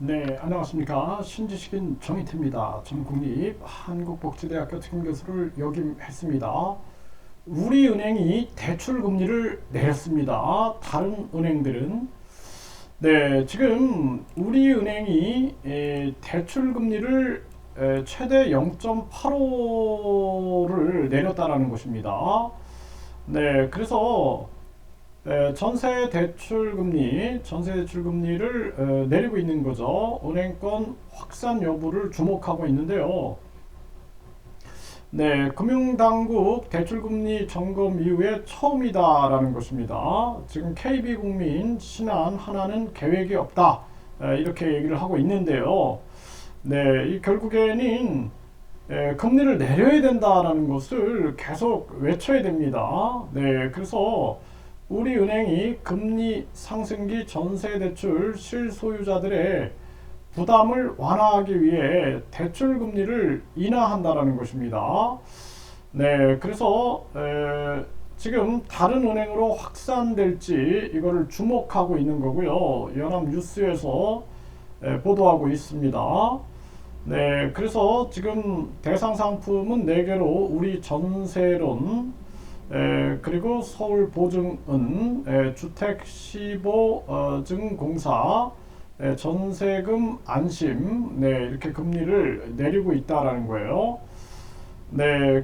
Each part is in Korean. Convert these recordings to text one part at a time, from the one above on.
네, 안녕하십니까. 신지식인 정희태입니다. 전 국립 한국복지대학교 특임교수를 역임했습니다. 우리은행이 대출금리를 내렸습니다. 다른 은행들은 지금 우리은행이 대출금리를 최대 0.85를 내렸다라는 것입니다. 그래서 전세 대출 금리를 내리고 있는 거죠. 은행권 확산 여부를 주목하고 있는데요. 금융당국 대출금리 점검 이후에 처음이다라는 것입니다. 지금 KB국민, 신한, 하나는 계획이 없다, 이렇게 얘기를 하고 있는데요. 이 결국에는 금리를 내려야 된다라는 것을 계속 외쳐야 됩니다. 그래서 우리은행이 금리 상승기 전세대출 실소유자들의 부담을 완화하기 위해 대출 금리를 인하한다라는 것입니다. 그래서 지금 다른 은행으로 확산될지 이거를 주목하고 있는 거고요. 연합뉴스에서 보도하고 있습니다. 그래서 지금 대상 상품은 4개로 우리 전세론, 그리고 서울보증은, 주택시보증공사, 전세금 안심, 이렇게 금리를 내리고 있다라는 거예요.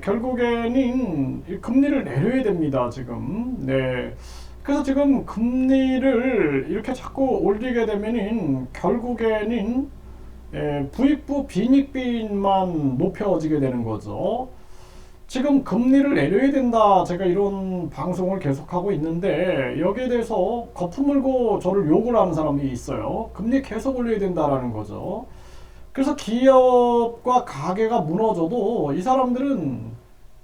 결국에는 이 금리를 내려야 됩니다, 지금. 그래서 지금 금리를 이렇게 자꾸 올리게 되면은 결국에는 부익부 빈익빈만 높여지게 되는 거죠. 지금 금리를 내려야 된다, 제가 이런 방송을 계속하고 있는데 여기에 대해서 거품 물고 저를 욕을 하는 사람이 있어요. 금리 계속 올려야 된다라는 거죠. 그래서 기업과 가게가 무너져도 이 사람들은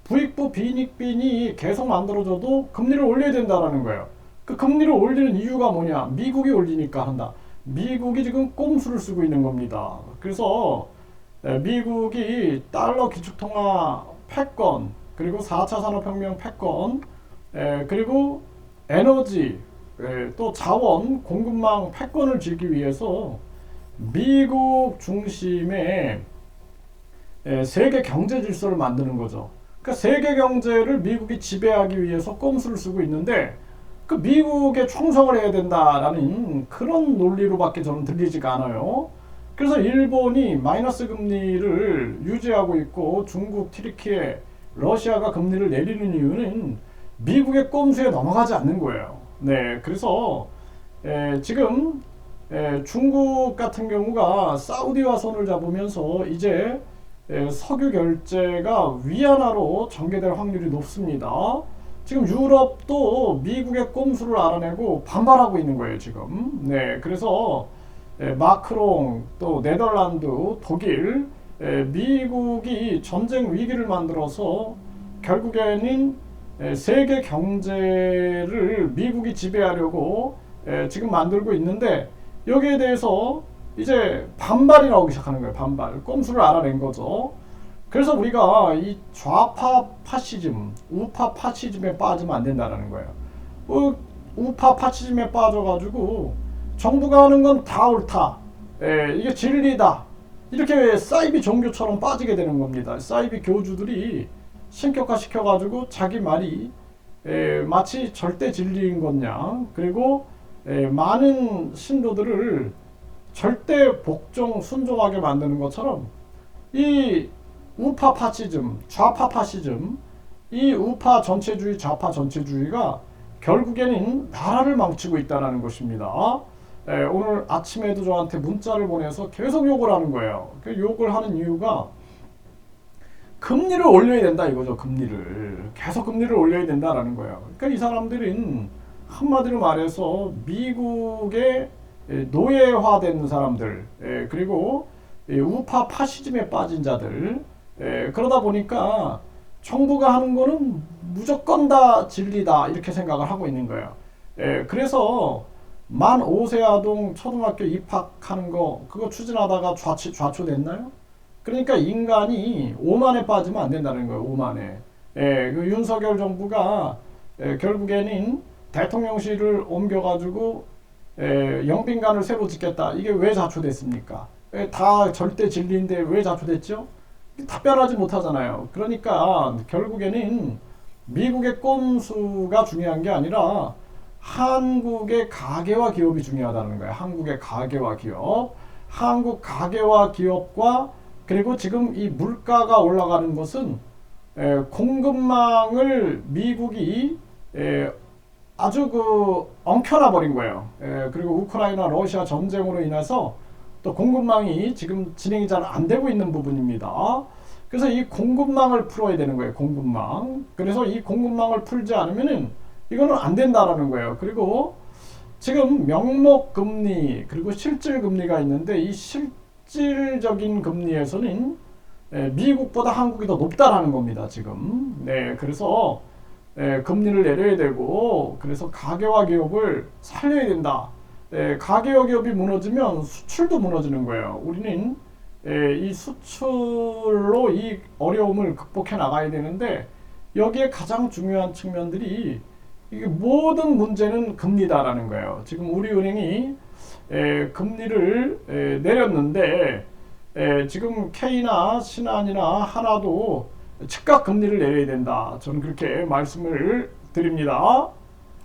부익부 빈익빈이 계속 만들어져도 금리를 올려야 된다라는 거예요. 그 금리를 올리는 이유가 뭐냐? 미국이 올리니까 한다. 미국이 지금 꼼수를 쓰고 있는 겁니다. 그래서 미국이 달러 기축통화 패권, 그리고 4차 산업혁명 패권, 그리고 에너지, 또 자원 공급망 패권을 쥐기 위해서 미국 중심의 세계 경제 질서를 만드는 거죠. 그러니까 세계 경제를 미국이 지배하기 위해서 꼼수를 쓰고 있는데 그 미국에 충성을 해야 된다라는 그런 논리로밖에 저는 들리지가 않아요. 그래서 일본이 마이너스 금리를 유지하고 있고 중국, 튀르키예, 러시아가 금리를 내리는 이유는 미국의 꼼수에 넘어가지 않는 거예요. 그래서 지금 중국 같은 경우가 사우디와 손을 잡으면서 이제 석유 결제가 위안화로 전개될 확률이 높습니다. 지금 유럽도 미국의 꼼수를 알아내고 반발하고 있는 거예요, 지금. 그래서 마크롱, 또 네덜란드, 독일, 미국이 전쟁 위기를 만들어서 결국에는 세계 경제를 미국이 지배하려고 지금 만들고 있는데 여기에 대해서 이제 반발이 나오기 시작하는 거예요. 반발. 꼼수를 알아낸 거죠. 그래서 우리가 이 좌파 파시즘, 우파 파시즘에 빠지면 안 된다는 거예요. 우파 파시즘에 빠져가지고 정부가 하는 건 다 옳다, 이게 진리다, 이렇게 사이비 종교처럼 빠지게 되는 겁니다. 사이비 교주들이 신격화 시켜가지고 자기 말이 마치 절대 진리인 것냥, 그리고 많은 신도들을 절대 복종 순종하게 만드는 것처럼 이 우파 파시즘, 좌파 파시즘, 이 우파 전체주의, 좌파 전체주의가 결국에는 나라를 망치고 있다는 것입니다. 오늘 아침에도 저한테 문자를 보내서 계속 욕을 하는 거예요. 그 욕을 하는 이유가 금리를 올려야 된다 이거죠. 금리를 계속 금리를 올려야 된다라는 거예요. 그러니까 이 사람들은 한마디로 말해서 미국의 노예화된 사람들, 그리고 우파 파시즘에 빠진 자들, 그러다 보니까 정부가 하는 거는 무조건 다 진리다 이렇게 생각을 하고 있는 거예요. 그래서 만 5세 아동 초등학교 입학하는 거 그거 추진하다가 좌초됐나요? 그러니까 인간이 오만에 빠지면 안 된다는 거예요. 오만에. 그 윤석열 정부가 결국에는 대통령실을 옮겨가지고 영빈관을 새로 짓겠다. 이게 왜 자초됐습니까? 다 절대 진리인데 왜 자초됐죠? 답변하지 못하잖아요. 그러니까 결국에는 미국의 꼼수가 중요한 게 아니라 한국의 가계와 기업이 중요하다는 거예요. 한국의 가계와 기업. 한국 가계와 기업과 그리고 지금 이 물가가 올라가는 것은 공급망을 미국이 아주 엉켜놔 버린 거예요. 그리고 우크라이나 러시아 전쟁으로 인해서 또 공급망이 지금 진행이 잘 안 되고 있는 부분입니다. 그래서 이 공급망을 풀어야 되는 거예요. 공급망. 그래서 이 공급망을 풀지 않으면은 이거는 안 된다라는 거예요. 그리고 지금 명목 금리 그리고 실질 금리가 있는데 이 실질적인 금리에서는 미국보다 한국이 더 높다라는 겁니다. 지금. 네, 그래서 금리를 내려야 되고 그래서 가계와 기업을 살려야 된다. 가계와 기업이 무너지면 수출도 무너지는 거예요. 우리는 이 수출로 이 어려움을 극복해 나가야 되는데 여기에 가장 중요한 측면들이 이게 모든 문제는 금리다라는 거예요. 지금 우리은행이 금리를 내렸는데 지금 K나 신한이나 하나도 즉각 금리를 내려야 된다. 저는 그렇게 말씀을 드립니다.